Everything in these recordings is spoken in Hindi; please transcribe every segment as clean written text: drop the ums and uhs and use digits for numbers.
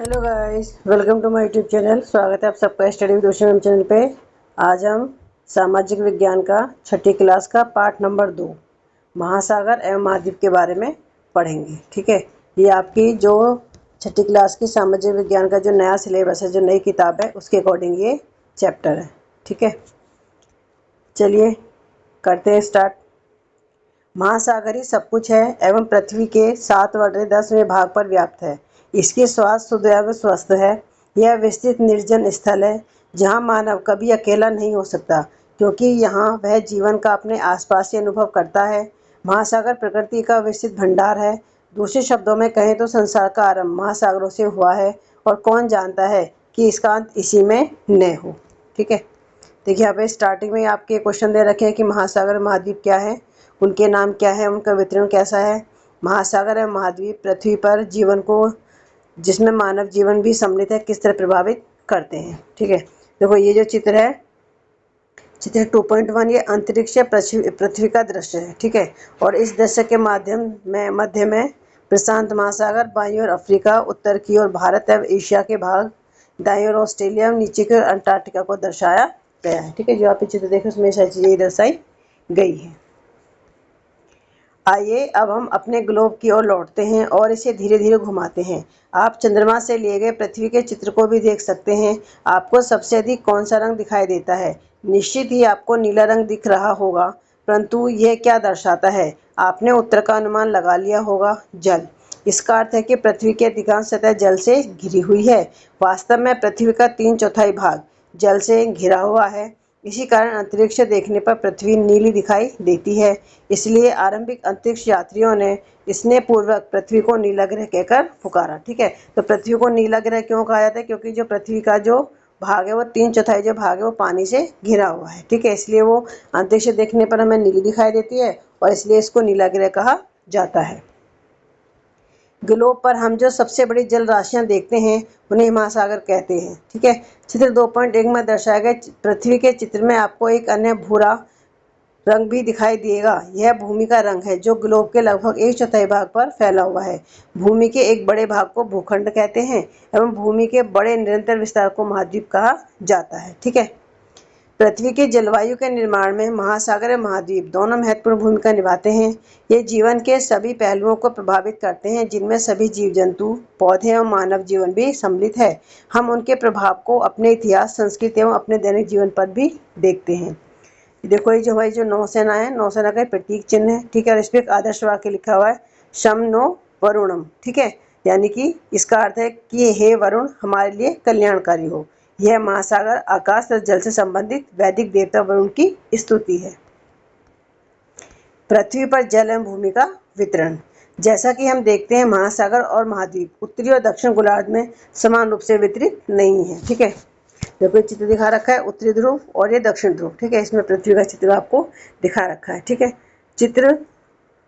Hello guys, welcome to my YouTube channel. स्वागत है आप सबका स्टडी विद ओशन चैनल पे। आज हम सामाजिक विज्ञान का छठी क्लास का पार्ट नंबर 2 महासागर एवं महाद्वीप के बारे में पढ़ेंगे। ठीक है, ये आपकी जो छठी क्लास की सामाजिक विज्ञान का जो नया सिलेबस है, जो नई किताब है, उसके अकॉर्डिंग ये चैप्टर है। ठीक है, चलिए करते हैं स्टार्ट। महासागर ही सब कुछ है एवं पृथ्वी के 7/10वें भाग पर व्याप्त है। इसकी स्वास्थ्य सुदैव स्वस्थ है। यह विस्तृत निर्जन स्थल है जहाँ मानव कभी अकेला नहीं हो सकता, क्योंकि यहाँ वह जीवन का अपने आसपास ही अनुभव करता है। महासागर प्रकृति का विस्तृत भंडार है। दूसरे शब्दों में कहें तो संसार का आरंभ महासागरों से हुआ है, और कौन जानता है कि इसका अंत इसी में न हो। ठीक है, देखिए यहाँ पे स्टार्टिंग में आपके क्वेश्चन दे रखे हैं कि महासागर महाद्वीप क्या है, उनके नाम क्या है, उनका वितरण कैसा है। महासागर एवं महाद्वीप पृथ्वी पर जीवन को, जिसमें मानव जीवन भी सम्मिलित है, किस तरह प्रभावित करते हैं। ठीक है, देखो ये जो चित्र है, चित्र 2.1, ये अंतरिक्ष पृथ्वी का दृश्य है। ठीक है, और इस दृश्य के मध्य में प्रशांत महासागर, बाईं ओर अफ्रीका, उत्तर की ओर भारत एवं एशिया के भाग, दाईं ओर ऑस्ट्रेलिया, नीचे की ओर अंटार्कटिका को दर्शाया गया है। ठीक है, जो आप चित्र देखें उसमें सारी चीज़ें दर्शाई गई है। आइए अब हम अपने ग्लोब की ओर लौटते हैं और इसे धीरे धीरे घुमाते हैं। आप चंद्रमा से लिए गए पृथ्वी के चित्र को भी देख सकते हैं। आपको सबसे अधिक कौन सा रंग दिखाई देता है? निश्चित ही आपको नीला रंग दिख रहा होगा, परंतु यह क्या दर्शाता है? आपने उत्तर का अनुमान लगा लिया होगा, जल। इसका अर्थ है कि पृथ्वी की अधिकांश सतह जल से घिरी हुई है। वास्तव में पृथ्वी का 3/4 भाग जल से घिरा हुआ है। इसी कारण अंतरिक्ष से देखने पर पृथ्वी नीली दिखाई देती है। इसलिए आरंभिक अंतरिक्ष यात्रियों ने स्नेहपूर्वक पृथ्वी को नीला ग्रह कहकर पुकारा। ठीक है, तो पृथ्वी को नीला ग्रह क्यों कहा जाता है? क्योंकि जो पृथ्वी का जो भाग है, वो 3/4 जो भाग है वो पानी से घिरा हुआ है। ठीक है, इसलिए वो अंतरिक्ष से देखने पर हमें नीली दिखाई देती है, और इसलिए इसको नीला ग्रह कहा जाता है। ग्लोब पर हम जो सबसे बड़ी जल राशियां देखते हैं उन्हें महासागर कहते हैं। ठीक है, चित्र 2.1 में दर्शाए गए पृथ्वी के चित्र में आपको एक अन्य भूरा रंग भी दिखाई देगा। यह भूमि का रंग है, जो ग्लोब के लगभग 1/4 भाग पर फैला हुआ है। भूमि के एक बड़े भाग को भूखंड कहते हैं एवं भूमि के बड़े निरंतर विस्तार को महाद्वीप कहा जाता है। ठीक है, पृथ्वी की जलवायु के निर्माण में महासागर और महाद्वीप दोनों महत्वपूर्ण भूमिका निभाते हैं। ये जीवन के सभी पहलुओं को प्रभावित करते हैं, जिनमें सभी जीव जंतु, पौधे और मानव जीवन भी सम्मिलित है। हम उनके प्रभाव को अपने इतिहास, संस्कृति एवं अपने दैनिक जीवन पर भी देखते हैं। देखो, ये जो हमारी जो नौसेना है, नौसेना का प्रतीक चिन्ह है। ठीक है, और इस पर एक आदर्श वाक्य लिखा हुआ है, शम नो वरुणम। ठीक है, यानी कि इसका अर्थ है कि हे वरुण, हमारे लिए कल्याणकारी हो। यह महासागर, आकाश तथा जल से संबंधित वैदिक देवता वरुण की स्तुति है। पृथ्वी पर जल एवं भूमि का वितरण। जैसा कि हम देखते हैं, महासागर और महाद्वीप उत्तरी और दक्षिण गोलार्ध में समान रूप से वितरित नहीं है। ठीक है, देखो ये चित्र दिखा रखा है, उत्तरी ध्रुव और ये दक्षिण ध्रुव। ठीक है, इसमें पृथ्वी का चित्र आपको दिखा रखा है। ठीक है, चित्र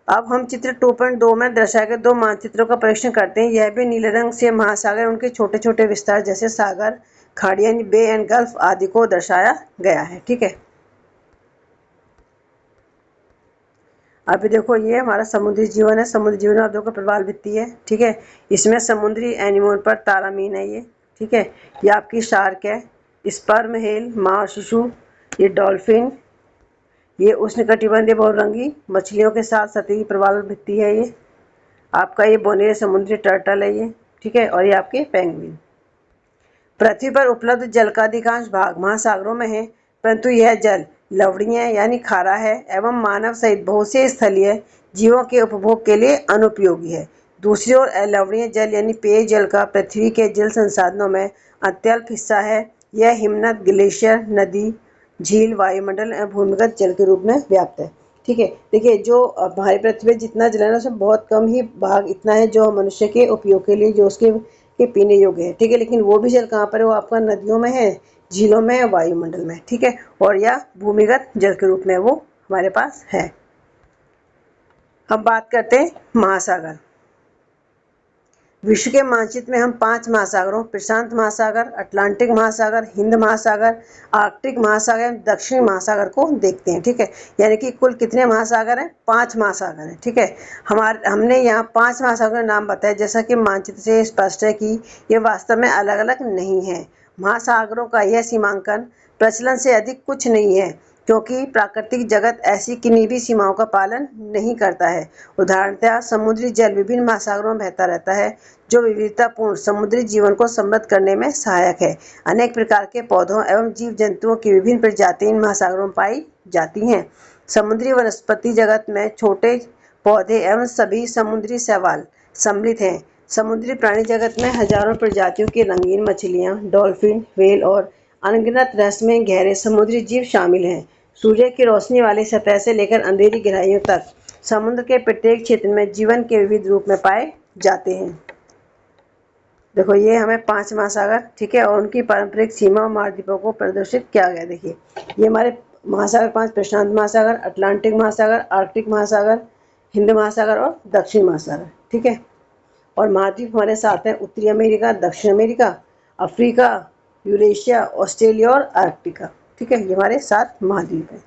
अब हम चित्र 2.2 में दर्शाए गए 2 मानचित्रों का परीक्षण करते हैं। यह भी नीले रंग से महासागर, उनके छोटे छोटे विस्तार जैसे सागर, खाड़ियाँ, बे एंड गल्फ आदि को दर्शाया गया है। ठीक है, अभी देखो ये हमारा समुद्री जीवन है। समुद्री जीवन में आप देखो प्रवाल भित्ति है। ठीक है, इसमें समुद्री एनिमल पर तारामीन है ये। ठीक है, ये आपकी शार्क है, स्पर्म हेल, माँ और शिशु, ये डॉल्फिन, ये उष्णकटिबंधीय बहुरंगी मछलियों के साथ सतही प्रवाल भित्ति है। ये आपका ये बोनेरे समुद्री टर्टल है ये। ठीक है, और ये आपके पेंगुइन। पृथ्वी पर उपलब्ध जल का अधिकांश भाग महासागरों में है, परंतु यह जल लवणीय यानी खारा है एवं मानव सहित बहुत से स्थलीय जीवों के उपभोग के लिए अनुपयोगी है। दूसरी ओर अलवणीय जल यानी पेय जल का पृथ्वी के जल संसाधनों में अत्यल्प हिस्सा है। यह हिमनद, ग्लेशियर, नदी, झील, वायुमंडल एवं भूमिगत जल के रूप में व्याप्त है। ठीक है, देखिए जो हमारी पृथ्वी पर जितना जल है ना, उसमें बहुत कम ही भाग इतना है जो मनुष्य के उपयोग के लिए, जो उसके के पीने योग्य है। ठीक है, लेकिन वो भी जल कहाँ पर है? वो आपका नदियों में है, झीलों में, वायुमंडल में। ठीक है, और या भूमिगत जल के रूप में वो हमारे पास है। अब बात करते हैं महासागर। विश्व के मानचित्र में हम 5 महासागरों प्रशांत महासागर, अटलांटिक महासागर, हिंद महासागर, आर्कटिक महासागर एवं दक्षिणी महासागर को देखते हैं। ठीक है, यानी कि कुल कितने महासागर हैं? 5 महासागर हैं। ठीक है, हमने यहाँ 5 महासागरों के नाम बताए। जैसा कि मानचित्र से स्पष्ट है कि ये वास्तव में अलग अलग नहीं है। महासागरों का यह सीमांकन प्रचलन से अधिक कुछ नहीं है, क्योंकि प्राकृतिक जगत ऐसी किन्हीं भी सीमाओं का पालन नहीं करता है। उदाहरणतः समुद्री जल विभिन्न महासागरों में बहता रहता है, जो विविधतापूर्ण समुद्री जीवन को समृद्ध करने में सहायक है। अनेक प्रकार के पौधों एवं जीव जंतुओं की विभिन्न प्रजातियां इन महासागरों में पाई जाती हैं। समुद्री वनस्पति जगत में छोटे पौधे एवं सभी समुद्री शैवाल सम्मिलित हैं। समुद्री प्राणी जगत में हजारों प्रजातियों की रंगीन मछलियां, डॉल्फिन, व्हेल और अनगिनत रहस्यमय गहरे समुद्री जीव शामिल हैं। सूर्य की रोशनी वाली सतह से लेकर अंधेरी गहराइयों तक समुद्र के प्रत्येक क्षेत्र में जीवन के विविध रूप में पाए जाते हैं। देखो, ये हमें 5 महासागर, ठीक है, और उनकी पारंपरिक सीमा और महाद्वीपों को प्रदर्शित किया गया। देखिए, ये हमारे महासागर 5 प्रशांत महासागर, अटलांटिक महासागर, आर्कटिक महासागर, हिंद महासागर और दक्षिण महासागर। ठीक है, और महाद्वीप हमारे साथ हैं उत्तरी अमेरिका, दक्षिण अमेरिका, अफ्रीका, यूरेशिया, ऑस्ट्रेलिया और आर्कटिका। ठीक है, ये हमारे 7 महाद्वीप हैं।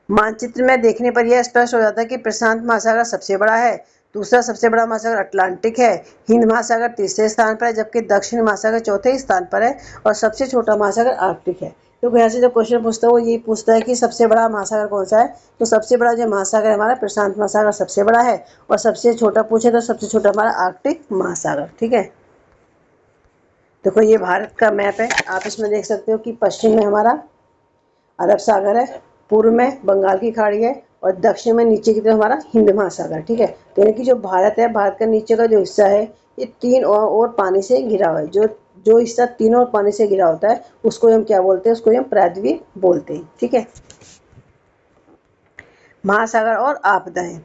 मानचित्र में देखने पर यह स्पष्ट हो जाता है कि प्रशांत महासागर सबसे बड़ा है। दूसरा सबसे बड़ा महासागर अटलांटिक है। हिंद महासागर तीसरे स्थान पर है, जबकि दक्षिण महासागर चौथे स्थान पर है और सबसे छोटा महासागर आर्कटिक है। तो यहाँ से जो क्वेश्चन पूछता है वो ये पूछता है कि सबसे बड़ा महासागर कौन सा है। तो सबसे बड़ा जो महासागर है हमारा प्रशांत महासागर सबसे बड़ा है, और सबसे छोटा पूछे तो सबसे छोटा हमारा आर्कटिक महासागर। ठीक है, देखो ये भारत का मैप है। आप इसमें देख सकते हो कि पश्चिम में हमारा अरब सागर है, पूर्व में बंगाल की खाड़ी है और दक्षिण में नीचे की तरफ हमारा हिंद महासागर। ठीक है, तो यानी कि जो भारत है, भारत का नीचे का जो हिस्सा है ये 3 और पानी से घिरा हुआ है। जो हिस्सा 3 और पानी से घिरा होता है उसको हम क्या बोलते हैं? उसको हम प्रायद्वीप बोलते हैं। ठीक है, महासागर और आपदाएं।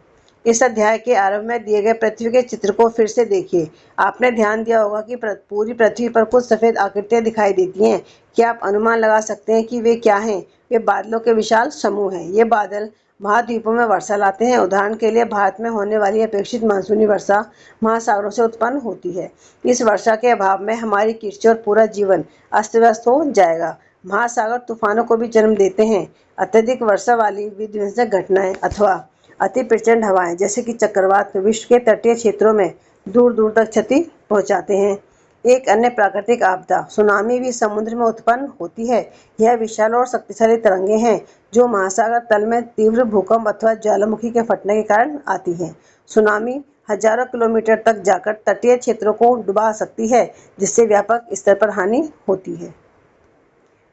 इस अध्याय के आरंभ में दिए गए पृथ्वी के चित्र को फिर से देखिए। आपने ध्यान दिया होगा कि पूरी पृथ्वी पर कुछ सफेद आकृतियां दिखाई देती हैं। क्या आप अनुमान लगा सकते हैं कि वे क्या हैं? वे बादलों के विशाल समूह हैं। ये बादल महाद्वीपों में वर्षा लाते हैं। उदाहरण के लिए भारत में होने वाली अपेक्षित मानसूनी वर्षा महासागरों से उत्पन्न होती है। इस वर्षा के अभाव में हमारी कृषि और पूरा जीवन अस्त व्यस्त हो जाएगा। महासागर तूफानों को भी जन्म देते हैं। अत्यधिक वर्षा वाली विध्वंसक घटनाएं अथवा अति प्रचंड हवाएं जैसे कि चक्रवात विश्व के तटीय क्षेत्रों में दूर दूर तक क्षति पहुंचाते हैं। एक अन्य प्राकृतिक आपदा सुनामी भी समुद्र में उत्पन्न होती है। यह विशाल और शक्तिशाली तरंगे हैं जो महासागर तल में तीव्र भूकंप अथवा ज्वालामुखी के फटने के कारण आती हैं। सुनामी हजारों किलोमीटर तक जाकर तटीय क्षेत्रों को डुबा सकती है, जिससे व्यापक स्तर पर हानि होती है।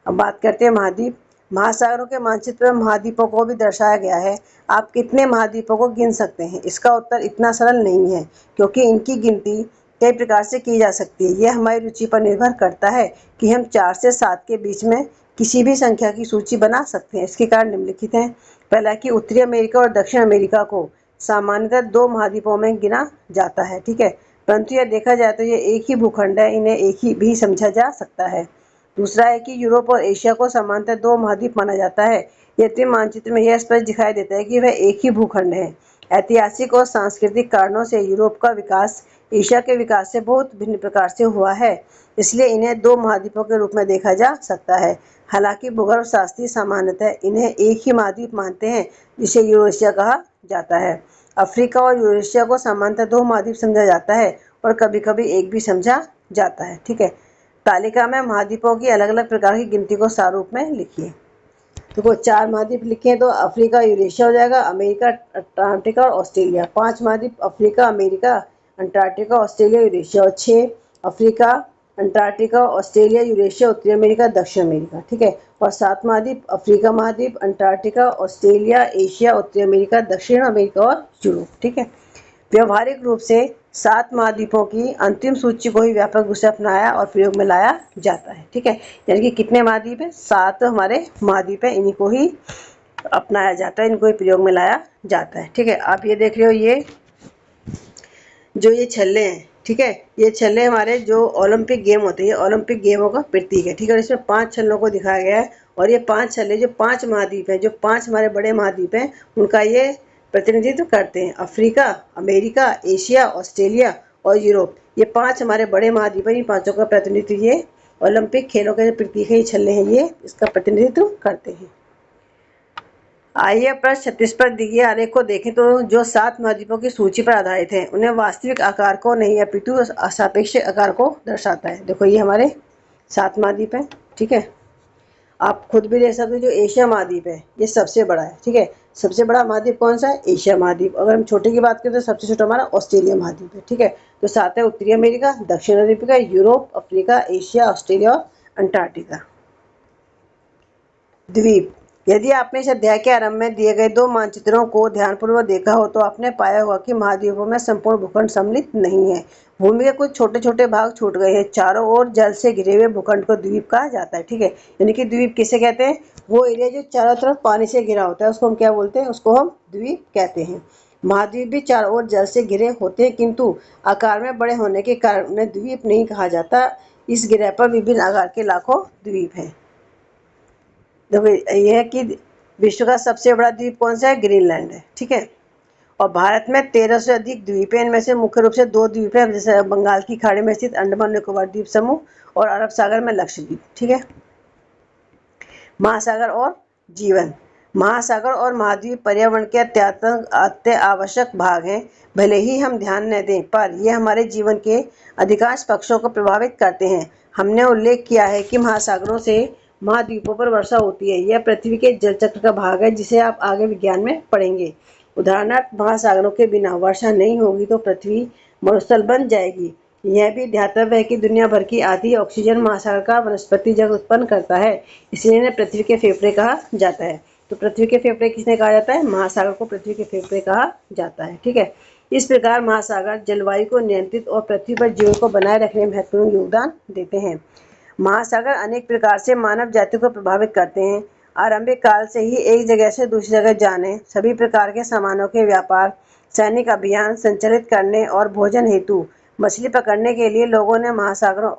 अब बात करते हैं महाद्वीप। महासागरों के मानचित्र में महाद्वीपों को भी दर्शाया गया है। आप कितने महाद्वीपों को गिन सकते हैं? इसका उत्तर इतना सरल नहीं है, क्योंकि इनकी गिनती कई प्रकार से की जा सकती है। यह हमारी रुचि पर निर्भर करता है कि हम 4 से 7 के बीच में किसी भी संख्या की सूची बना सकते हैं। इसके कारण निम्नलिखित हैं। पहला कि उत्तरी अमेरिका और दक्षिण अमेरिका को सामान्यतः 2 महाद्वीपों में गिना जाता है। ठीक है, परंतु यह देखा जाए तो ये एक ही भूखंड है, इन्हें एक ही भी समझा जा सकता है। दूसरा है कि यूरोप और एशिया को सामान्यतः 2 महाद्वीप माना जाता है। यद्यपि मानचित्र में यह स्पष्ट दिखाई देता है कि वह एक ही भूखंड है। ऐतिहासिक और सांस्कृतिक कारणों से यूरोप का विकास एशिया के विकास से बहुत भिन्न प्रकार से हुआ है, इसलिए इन्हें 2 महाद्वीपों के रूप में देखा जा सकता है। हालांकि भूगर्भ शास्त्री सामान्यतः इन्हें एक ही महाद्वीप मानते हैं, जिसे यूरेशिया कहा जाता है। अफ्रीका और यूरेशिया को सामान्यतः 2 महाद्वीप समझा जाता है और कभी कभी एक भी समझा जाता है। ठीक है, तालिका में महाद्वीपों की अलग अलग प्रकार की गिनती को सारूप में लिखिए। देखो 4 महाद्वीप लिखे हैं तो अफ्रीका यूरेशिया हो जाएगा, अमेरिका, अंटार्कटिका और ऑस्ट्रेलिया। 5 महाद्वीप Africa, America, Antarctica, Australia, Eurasia. और 6 अफ्रीका, अंटार्कटिका, ऑस्ट्रेलिया, यूरेशिया, उत्तरी अमेरिका, दक्षिण अमेरिका। ठीक है, और 7 महाद्वीप अफ्रीका महाद्वीप, अंटार्कटिका, ऑस्ट्रेलिया, एशिया, उत्तरी अमेरिका, दक्षिण अमेरिका और यूरोप। ठीक है, व्यवहारिक रूप से 7 महाद्वीपों की अंतिम सूची को ही व्यापक रूप से अपनाया और प्रयोग में लाया जाता है। ठीक है, यानी कि कितने महाद्वीप हैं? 7 हमारे महाद्वीप हैं, इन्हीं को ही अपनाया जाता है, इनको ही प्रयोग में लाया जाता है। ठीक है, आप ये देख रहे हो, ये जो ये छल्ले हैं, ठीक है, ये छल्ले हमारे जो ओलंपिक गेम होते हैं, ओलंपिक गेमों का प्रतीक है। ठीक है, और इसमें 5 छल्लों को दिखाया गया है और ये 5 छल्ले जो 5 महाद्वीप हैं, जो 5 हमारे बड़े महाद्वीप हैं, उनका ये प्रतिनिधित्व करते हैं। अफ्रीका, अमेरिका, एशिया, ऑस्ट्रेलिया और यूरोप, ये 5 हमारे बड़े महाद्वीप हैं। इन पांचों का प्रतिनिधित्व ये ओलंपिक खेलों के जो प्रतीक है, ये छल्ले हैं, ये इसका प्रतिनिधित्व करते हैं। आइए प्रश्न 36 पर दिए आरेख को देखें तो जो 7 महाद्वीपों की सूची पर आधारित है उन्हें वास्तविक आकार को नहीं अपितु सापेक्ष आकार को दर्शाता है। देखो ये हमारे 7 महाद्वीप हैं, ठीक है। आप खुद भी देख सकते हो, जो एशिया महाद्वीप है ये सबसे बड़ा है, ठीक है। सबसे बड़ा महाद्वीप कौन सा है? एशिया महाद्वीप। अगर हम छोटे की बात करें तो सबसे छोटा हमारा ऑस्ट्रेलिया महाद्वीप है, ठीक है। तो 7 है उत्तरी अमेरिका, दक्षिण America, Europe, Africa, Asia, Australia और अंटार्कटिका। द्वीप, यदि आपने इस अध्याय के आरंभ में दिए गए 2 मानचित्रों को ध्यानपूर्वक देखा हो तो आपने पाया होगा कि महाद्वीपों में संपूर्ण भूखंड सम्मिलित नहीं है। भूमि के कुछ छोटे छोटे भाग छूट गए हैं। चारों ओर जल से घिरे हुए भूखंड को द्वीप कहा जाता है, ठीक है। यानी कि द्वीप किसे कहते हैं? वो एरिया जो चारों तरफ पानी से घिरा होता है उसको हम क्या बोलते हैं? उसको हम द्वीप कहते हैं। महाद्वीप भी चारों ओर जल से घिरे होते हैं, किंतु आकार में बड़े होने के कारण उन्हें द्वीप नहीं कहा जाता। इस गिरह पर विभिन्न आकार के लाखों द्वीप हैं। देखो ये है कि विश्व का सबसे बड़ा द्वीप कौन सा है? ग्रीनलैंड है, ठीक है। और भारत में 1300 से अधिक द्वीप हैं। इनमें से मुख्य रूप से 2 द्वीप हैं, जैसे बंगाल की खाड़ी में स्थित अंडमान निकोबार द्वीप समूह और अरब सागर में लक्षद्वीप, ठीक है। महासागर और जीवन, महासागर और महाद्वीप पर्यावरण के अत्य आवश्यक भाग हैं। भले ही हम ध्यान न दें पर यह हमारे जीवन के अधिकांश पक्षों को प्रभावित करते हैं। हमने उल्लेख किया है कि महासागरों से महाद्वीपों पर वर्षा होती है। यह पृथ्वी के जल चक्र का भाग है जिसे आप आगे विज्ञान में पढ़ेंगे। उदाहरणार्थ, महासागरों के बिना वर्षा नहीं होगी तो पृथ्वी मरुस्थल बन जाएगी। यह भी ध्यातव्य है कि दुनिया भर की आधी ऑक्सीजन महासागर का वनस्पति जगत उत्पन्न करता है, इसलिए इन्हें पृथ्वी के फेफड़े कहा जाता है। तो पृथ्वी के फेफड़े किसने कहा जाता है? महासागर को पृथ्वी के फेफड़े कहा जाता है, ठीक है। इस प्रकार महासागर जलवायु को नियंत्रित और पृथ्वी पर जीवन को बनाए रखने में महत्वपूर्ण योगदान देते हैं। महासागर अनेक प्रकार से मानव जाति को प्रभावित करते हैं। आरंभिक काल से ही एक जगह से दूसरी जगह जाने, सभी प्रकार के सामानों के व्यापार, सैनिक अभियान संचालित करने और भोजन हेतु मछली पकड़ने के लिए लोगों ने महासागरों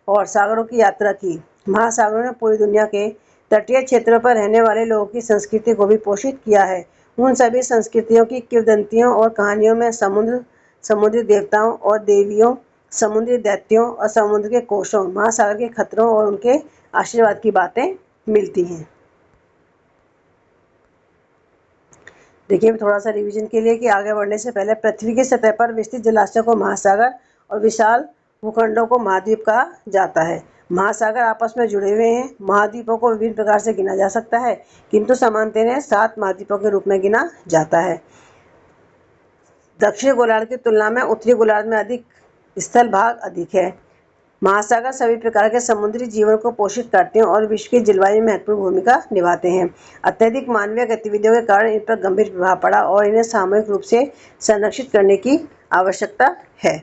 और सागरों की यात्रा की। महासागरों ने पूरी दुनिया के तटीय क्षेत्रों पर रहने वाले लोगों की संस्कृति को भी पोषित किया है। उन सभी संस्कृतियों की किंवदंतियों और कहानियों में समुद्री देवताओं और देवियों, समुद्री दैत्यों और समुद्र के कोषों, महासागर के खतरों और उनके आशीर्वाद की बातें मिलती हैं। देखिए थोड़ा सा रिवीजन के लिए कि आगे बढ़ने से पहले पृथ्वी की सतह पर विस्तृत जलाशय को महासागर और विशाल भूखंडों को महाद्वीप कहा जाता है। महासागर आपस में जुड़े हुए हैं। महाद्वीपों को विभिन्न प्रकार से गिना जा सकता है, किंतु सामान्यतः इन्हें 7 महाद्वीपों के रूप में गिना जाता है। दक्षिणी गोलार्ध की तुलना में उत्तरी गोलार्ध में अधिक स्थल भाग अधिक है। महासागर सभी प्रकार के समुद्री जीवन को पोषित करते हैं और विश्व की जलवायु में महत्वपूर्ण भूमिका निभाते हैं। अत्यधिक मानवीय गतिविधियों के कारण इन पर गंभीर प्रभाव पड़ा और इन्हें सामूहिक रूप से संरक्षित करने की आवश्यकता है,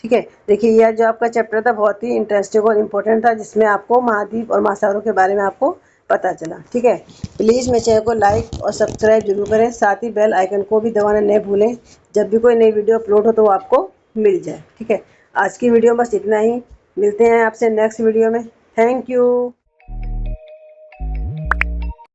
ठीक है। देखिए यह जो आपका चैप्टर था बहुत ही इंटरेस्टिंग और इम्पोर्टेंट था, जिसमें आपको महाद्वीप और महासागरों के बारे में आपको पता चला, ठीक है। प्लीज़ मेरे चैनल को लाइक और सब्सक्राइब जरूर करें, साथ ही बेल आइकन को भी दबाना न भूलें। जब भी कोई नई वीडियो अपलोड हो तो वो आपको मिल जाए, ठीक है। आज की वीडियो बस इतना ही। मिलते हैं आपसे नेक्स्ट वीडियो में। Thank you.